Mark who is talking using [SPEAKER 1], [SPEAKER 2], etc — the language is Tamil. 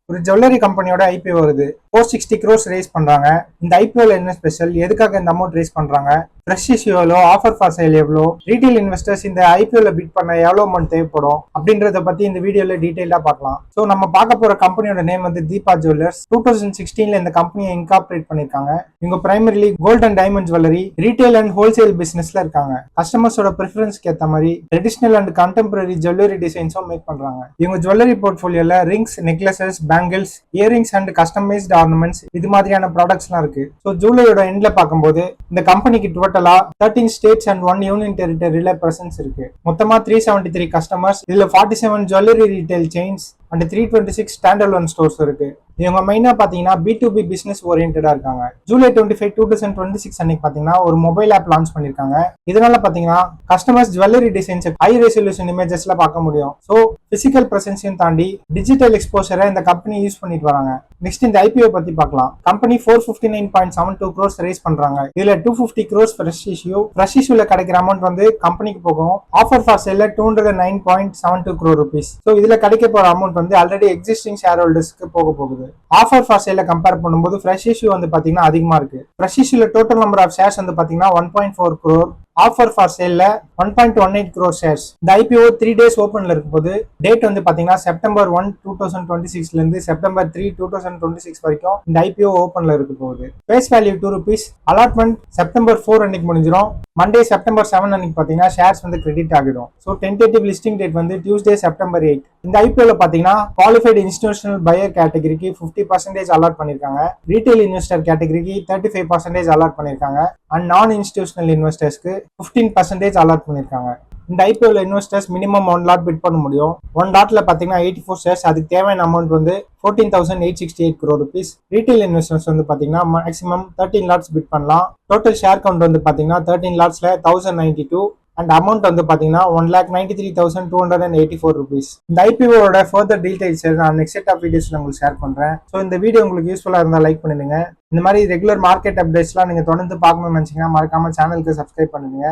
[SPEAKER 1] ஒரு ஜுவல்லரி கம்பெனியோட ஐபிஓ வருது. 460 crores ரேஸ் பண்றாங்க. இந்த ஐபிஓல என்ன ஸ்பெஷல், எதுக்காக இந்த அமௌண்ட் ரேஸ் பண்றாங்க, ஃப்ரெஷ் இஷ்யூ எவ்வளோ, ஆஃபர் ஃபார் சேல் எவ்வளோ, ரீட்டைல் இன்வெஸ்டர்ஸ் இந்த ஐபிஓல பிட் பண்ண எவ்வளோ அமௌண்ட் தேவைப்படும் அப்படின்றத பத்தி இந்த வீடியோல டீடைலா பார்க்கலாம். ஸோ நம்ம பார்க்க போற கம்பெனியோட நேம் வந்து தீபா ஜுவல்லர்ஸ். 2016 இந்த கம்பெனியை இன்கார்பரேட் பண்ணிருக்காங்க. இவங்க primarily gold and diamond jewellery, retail and wholesale பிசினஸ்ல இருக்காங்க. கஸ்டமர்ஸோட ப்ரிஃபரன்ஸ்க்கு ஏற்ற மாதிரி ட்ரெடிஷனல் அண்ட் கண்டெம்பரரி ஜுவல்லரி டிசைன்ஸும் மேக் பண்றாங்க. இவங்க ஜுவல்லரி போர்ட்ஃபோலியோல rings, necklaces, bangles, earrings and customised ornaments இது மாதிரியான ப்ராடக்ட்ஸ்லாம் இருக்கு. ஸோ ஜூலையோட எண்ட்ல பார்க்கும்போது இந்த கம்பெனிக்கு 13 ஸ்டேட்ஸ் அண்ட் 1 யூனியன் டெரிட்டரியில பிரசன்ஸ் இருக்கு. மொத்தமா 373 கஸ்டமர்ஸ், இதுல 47 jewellery retail chains and 326 standalone stores இருக்கு. இவங்க மெயினா பாத்தீங்கன்னா B2B பிசினஸ் ஓரியன்டா இருக்காங்க. ஜூலை 25, 2026 அன்னைக்கு பாத்தீங்கன்னா ஒரு மொபைல் ஆப் லான்ச் பண்ணிருக்காங்க. இதனால பாத்தீங்கன்னா customers jewellery designs high resolution இமேஜஸ்ல பார்க்க முடியும். ஸோ பிசிக்கல் பிரசன்ஸையும் தாண்டி டிஜிட்டல் எக்ஸ்போஷரை இந்த கம்பெனி யூஸ் பண்ணிட்டு வராங்க. நெக்ஸ்ட் இந்த ஐபிஓ பத்தி பார்க்கலாம். கம்பெனி 459.72 crores ரேஸ் பண்றாங்க. இதுல 250 crores ஃப்ரெஷ் இஷ்யூல கிடைக்கிற அமௌண்ட் வந்து கம்பெனிக்கு போகும். ஆஃபர் ஃபார் சேல்ல 209.72 crore rupees. ஸோ இதுல கிடைக்க போற அமௌண்ட் வந்து ஆல்ரெடி எக்ஸிஸ்டிங் ஷேர் ஹோல்டர்ஸ்க்கு போக போகுது. ஆஃபர் ஃபார் சேல்ல கம்பேர் பண்ணும்போது ஃப்ரெஷ் இஷ்யூ வந்து பாத்தீங்கன்னா அதிகமா இருக்கு. ஃப்ரெஷ் இஷ்யூல டோட்டல் நம்பர் ஆஃப் ஷேர்ஸ் வந்து பாத்தீங்கன்னா 1.4 crore, ஆஃபர் ஃபார் சேல்ல 1.18 crore ஷேர்ஸ். இந்த ஐபிஓ 3 days ஓபன்ல இருக்கும் போது டேட் வந்து பாத்தீங்கன்னா செப்டம்பர் 1, 2026 இருந்து செப்டம்பர் 3, 2026 வரைக்கும் இந்த ஐபிஓ ஓபன்ல இருக்க போகுது. Face value 2 rupees. Allotment September 4 அன்னைக்கு முடிஞ்சிடும். மண்டே செப்டம்பர் 7 அன்னைக்கு பாத்தீங்கன்னா ஷேர்ஸ் வந்து கிரெடிட் ஆகிடும். ஸோ டென்டேட்டிவ் லிஸ்டிங் டேட் வந்து டியூஸ்டே செப்டம்பர் 8. இந்த ஐபிஓல பாத்தீங்கன்னா குவாலிஃபைடு இன்ஸ்டிடியூஷனல் பையர் கேட்டகரிக்கு 50% அலாட் பண்ணிருக்காங்க. ரீட்டைல் இன்வெஸ்டர் கேட்டகரிக்கு 35% அலாட் பண்ணிருக்காங்க. அண்ட் நான் இன்ஸ்டிடியூஷனல் இன்வெஸ்டர்ஸ்க்கு 15% அலாட் பண்ணிருக்காங்க. இந்த ஐபிஓல இன்வெஸ்டர்ஸ் மினிமம் 1 lot பிட் பண்ண முடியும். 1 lotல பாத்தீங்கன்னா 84 shares. அதுக்கு தேவையான அமௌண்ட் வந்து 14,868 crore rupees. ரீட்டைல் இன்வெஸ்டர்ஸ் வந்து பாத்தீங்கன்னா மேக்ஸிமம் 13 lots பிட் பண்ணலாம். டோட்டல் ஷேர் கவுண்ட் வந்து பாத்தீங்கன்னா 13 lotsல 1092 அண்ட் அமௌண்ட் வந்து பாத்தீங்கன்னா 1,93,284 rupees. இந்த ஐபிஓட ஃபர்தர் டீடைல்ஸ் நான் நெக்ஸ்ட் செட் ஆஃப் வீடியோஸ்ல உங்களுக்கு ஷேர் பண்றேன். ஸோ இந்த வீடியோ உங்களுக்கு யூஸ்ஃபுல்லா இருந்தா லைக் பண்ணுங்க. இந்த மாதிரி ரெகுலர் மார்க்கெட் அப்டேட்ஸ்லாம் நீங்க தொடர்ந்து பார்க்கணும்னு நினைச்சீங்கன்னா மறக்காம சேனலுக்கு சப்ஸ்கிரைப் பண்ணுங்க.